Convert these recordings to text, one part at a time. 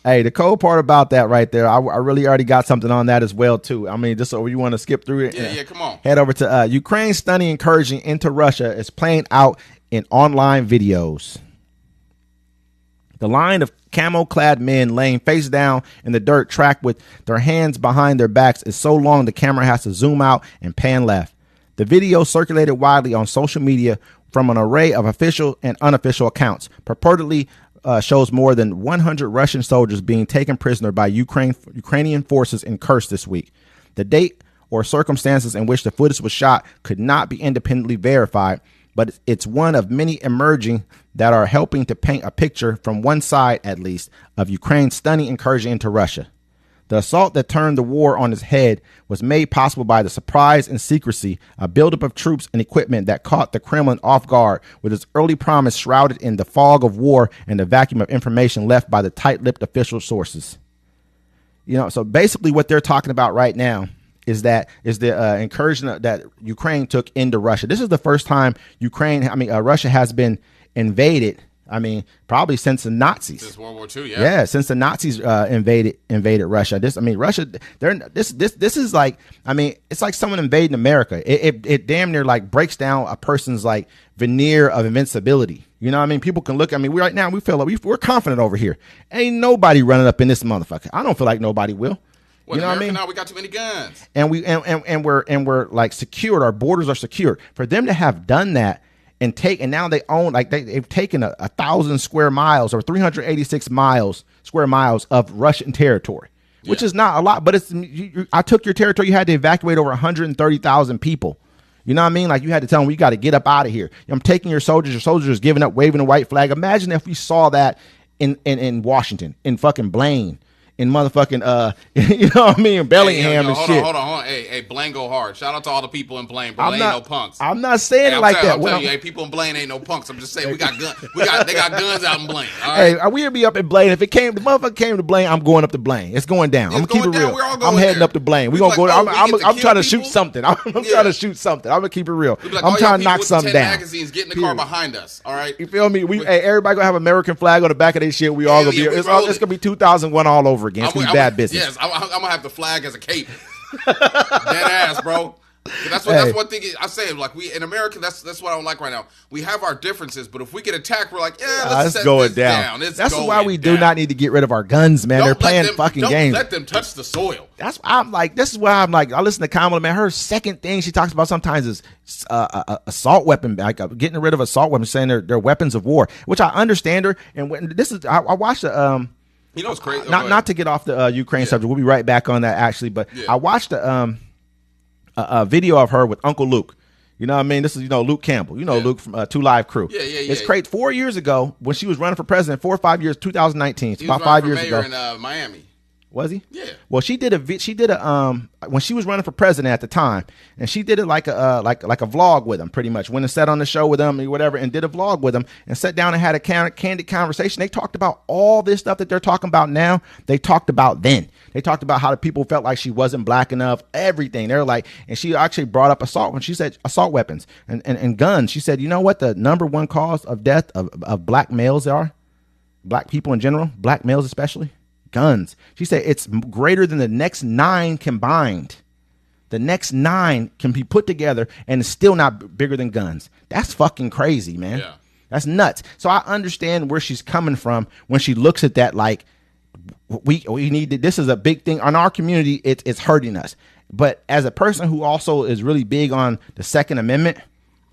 Hey, the cold part about that right there, I really already got something on that as well, too. I mean, just so you want to skip through it. Yeah, come on. Head over to Ukraine's stunning incursion into Russia is playing out in online videos. The line of camo-clad men laying face down in the dirt track with their hands behind their backs is so long the camera has to zoom out and pan left. The video circulated widely on social media from an array of official and unofficial accounts, purportedly shows more than 100 Russian soldiers being taken prisoner by Ukrainian forces in Kursk this week. The date or circumstances in which the footage was shot could not be independently verified, but it's one of many emerging that are helping to paint a picture, from one side at least, of Ukraine's stunning incursion into Russia. The assault that turned the war on its head was made possible by the surprise and secrecy, a buildup of troops and equipment that caught the Kremlin off guard, with its early promise shrouded in the fog of war and the vacuum of information left by the tight-lipped official sources. So basically what they're talking about right now is the incursion that Ukraine took into Russia. This is the first time Russia has been invaded. Probably since the Nazis. Since World War II, yeah. Yeah, since the Nazis invaded Russia. Russia. This is like, it's like someone invading America. It damn near like breaks down a person's like veneer of invincibility. You know what I mean? People can look. We feel like we're confident over here. Ain't nobody running up in this motherfucker. I don't feel like nobody will. Well, you know what I mean? Now we got too many guns, and we're like secured. Our borders are secured. For them to have done that and now they own, like they've taken 1,000 square miles or 386 square miles of Russian territory, which is not a lot. But I took your territory. You had to evacuate over 130,000 people. You know what I mean? Like you had to tell them, we got to get up out of here. I'm taking your soldiers. Your soldiers giving up, waving a white flag. Imagine if we saw that in Washington, in fucking Blaine, in motherfucking you know what I mean, Bellingham and shit. Hold on. Hey, Blaine go hard. Shout out to all the people in Blaine, bro. They ain't no punks. I'm not saying it like that. I'm telling you, people in Blaine ain't no punks. I'm just saying they got guns out in Blaine. All right? Hey, we'll be up in Blaine. If the motherfucker came to Blaine, I'm going up to Blaine. It's going down. I'm gonna keep it real. I'm heading up to Blaine. We're gonna go. I'm trying to shoot something. I'm trying to shoot something. I'm gonna keep it real. I'm trying to knock something down. Magazines, get in the car behind us. All right. You feel me? Everybody gonna have American flag on the back of their shit. We all gonna be. It's gonna be 2001 all over again. It's gonna be bad business. Yes, I'm gonna have the flag as a cape. Dead ass, bro. That's one thing I say. Like we in America, that's what I don't like right now. We have our differences, but if we get attacked, we're like, let's go it down. That's why we do not need to get rid of our guns, man. They're playing fucking games. Don't let them touch the soil. That's I'm like. This is why I'm like. I listen to Kamala, man. Her second thing she talks about sometimes is assault weapon, like getting rid of assault weapons, saying they're weapons of war, which I understand her. And when this is, I watched the You know what's crazy? Not to get off the Ukraine subject. We'll be right back on that actually. But I watched a video of her with Uncle Luke. You know what I mean? This is, Luke Campbell. Luke from 2 Live Crew. Yeah. It's crazy. 4 years ago when she was running for president, 4 or 5 years, 2019. It's about 5 years ago. In Miami. Was he? Yeah. Well, she did a when she was running for president at the time, and she did it like a vlog with him, pretty much. Went and sat on the show with him or whatever, and did a vlog with him, and sat down and had a candid conversation. They talked about all this stuff that they're talking about now. They talked about then. They talked about how the people felt like she wasn't black enough. Everything. They're like, and she actually brought up assault when she said assault weapons and guns. She said, you know what the number one cause of death of black males are? Black people in general, black males especially. Guns. She said it's greater than the next 9 combined. The next 9 can be put together and it's still not bigger than guns. That's fucking crazy, man. Yeah. That's nuts. So I understand where she's coming from when she looks at that like we need to, this is a big thing on our community. It's hurting us. But as a person who also is really big on the Second Amendment,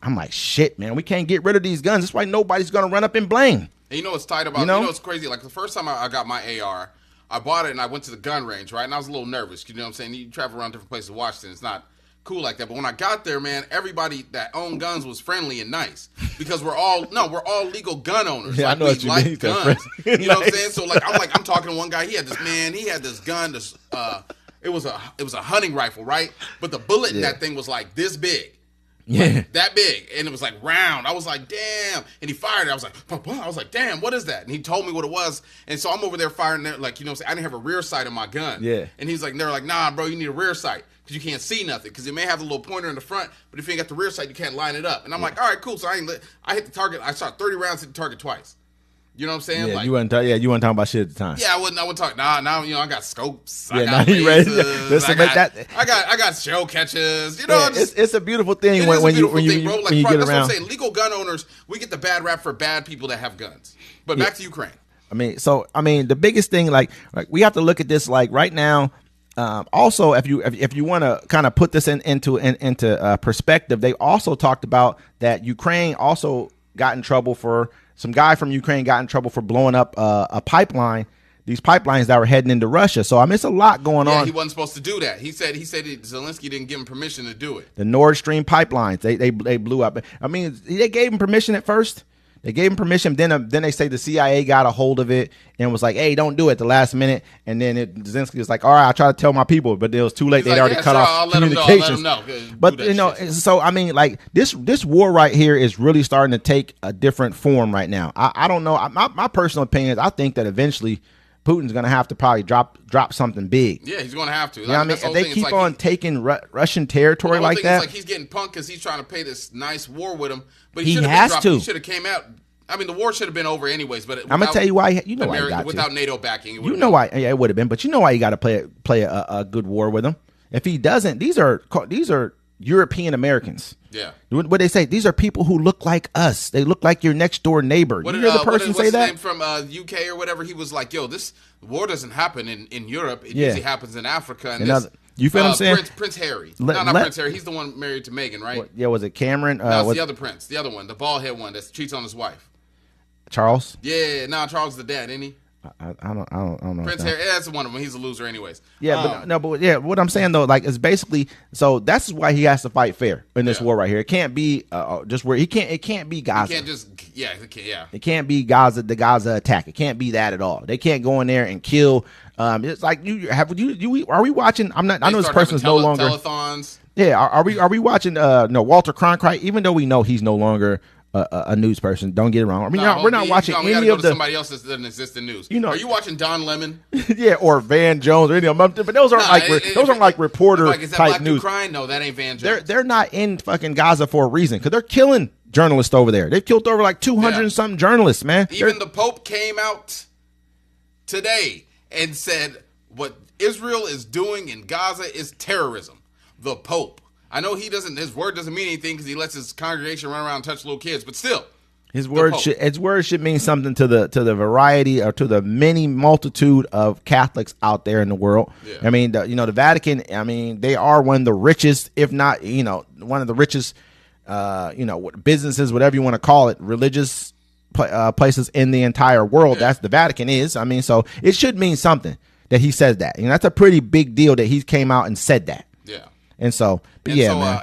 I'm like, shit, man, we can't get rid of these guns. That's why nobody's going to run up and blame. And you know what's tight about, you know what's crazy? Like the first time I got my AR, I bought it and I went to the gun range, right? And I was a little nervous. You know what I'm saying? You travel around different places in Washington. It's not cool like that. But when I got there, man, everybody that owned guns was friendly and nice because we're all legal gun owners. Yeah, like, I know what you mean. Guns. You know what I'm saying? So like I'm talking to one guy. He had this gun. It was a hunting rifle, right? But the bullet in that thing was like this big. Yeah, like, that big, and it was like round. I was like, damn, and he fired it. I was like, damn, what is that? And he told me what it was, and so I'm over there firing there, like, I didn't have a rear sight on my gun. Yeah, and he's like, they're like, nah, bro, you need a rear sight because you can't see nothing because it may have a little pointer in the front, but if you ain't got the rear sight, you can't line it up. And I'm like, all right, cool. So I hit the target. I shot 30 rounds, hit the target twice. You know what I'm saying? Yeah, like, you weren't talking about shit at the time. Yeah, I wouldn't talk. Now I got scopes. Yeah, I now got you ready? lasers, I got shell catches. You know, Yeah, it's a beautiful thing when you get around. That's what I'm saying. Legal gun owners, we get the bad rap for bad people that have guns. But back to Ukraine. The biggest thing, like we have to look at this like right now. Also, if you want to kind of put this into perspective, they also talked about that Ukraine also got in trouble for. Some guy from Ukraine got in trouble for blowing up a pipeline, these pipelines that were heading into Russia. So, it's a lot going on. He wasn't supposed to do that. He said Zelensky didn't give him permission to do it. The Nord Stream pipelines, they blew up. They gave him permission at first. They gave him permission. Then they say the CIA got a hold of it and was like, hey, don't do it at the last minute. And then Zelensky was like, all right, I'll try to tell my people. But it was too late. They'd already cut off communications. Let them know. But, this war right here is really starting to take a different form right now. I don't know. My personal opinion is I think that eventually Putin's going to have to probably drop something big. Yeah, he's going to have to. If they keep on taking Russian territory like that. It's like he's getting punked because he's trying to pay this nice war with him. But he has to. He should have came out. The war should have been over anyways. But I'm gonna tell you why. You know why he got without to. NATO backing. You know why? Yeah, it would have been. But you know why you got to play a good war with him. If he doesn't, these are European Americans. Yeah. What they say? These are people who look like us. They look like your next door neighbor. You hear the person say that? What's his name from UK or whatever? He was like, "Yo, this war doesn't happen in Europe. It usually happens in Africa." And you feel what I'm saying? Prince Harry. Not Prince Harry. He's the one married to Meghan, right? Was it Cameron? No, it's the other prince. The other one, the bald head one that cheats on his wife. Charles? Yeah, Charles is the dad, isn't he? I don't know. Prince Harry, that's one of them. He's a loser, anyways. Yeah, what I'm saying though, like, is basically, so that's why he has to fight fair in this war right here. It can't be just where it can't be Gaza. It can't be Gaza, the Gaza attack. It can't be that at all. They can't go in there and kill. It's like are we watching? I know this person's no longer telethons. Yeah, are we watching? Walter Cronkite, even though we know he's no longer a news person. Don't get it wrong. We're not watching any of the somebody else that doesn't exist in news. Are you watching Don Lemon? Yeah, or Van Jones or any of them. But those aren't like reporter is that type Black news. Ukraine? No, that ain't Van Jones. They're not in fucking Gaza for a reason because they're killing journalists over there. They've killed over like 200 and something journalists, man. Even the Pope came out today and said what Israel is doing in Gaza is terrorism. The Pope. I know his word doesn't mean anything because he lets his congregation run around and touch little kids, but still. His word should mean something to the variety or to the many multitude of Catholics out there in the world. Yeah. The Vatican, they are one of the richest, if not, one of the richest, businesses, whatever you want to call it, religious places in the entire world. Yeah. That's the Vatican is. So it should mean something that he says that. That's a pretty big deal that he came out and said that. Yeah. And so, man.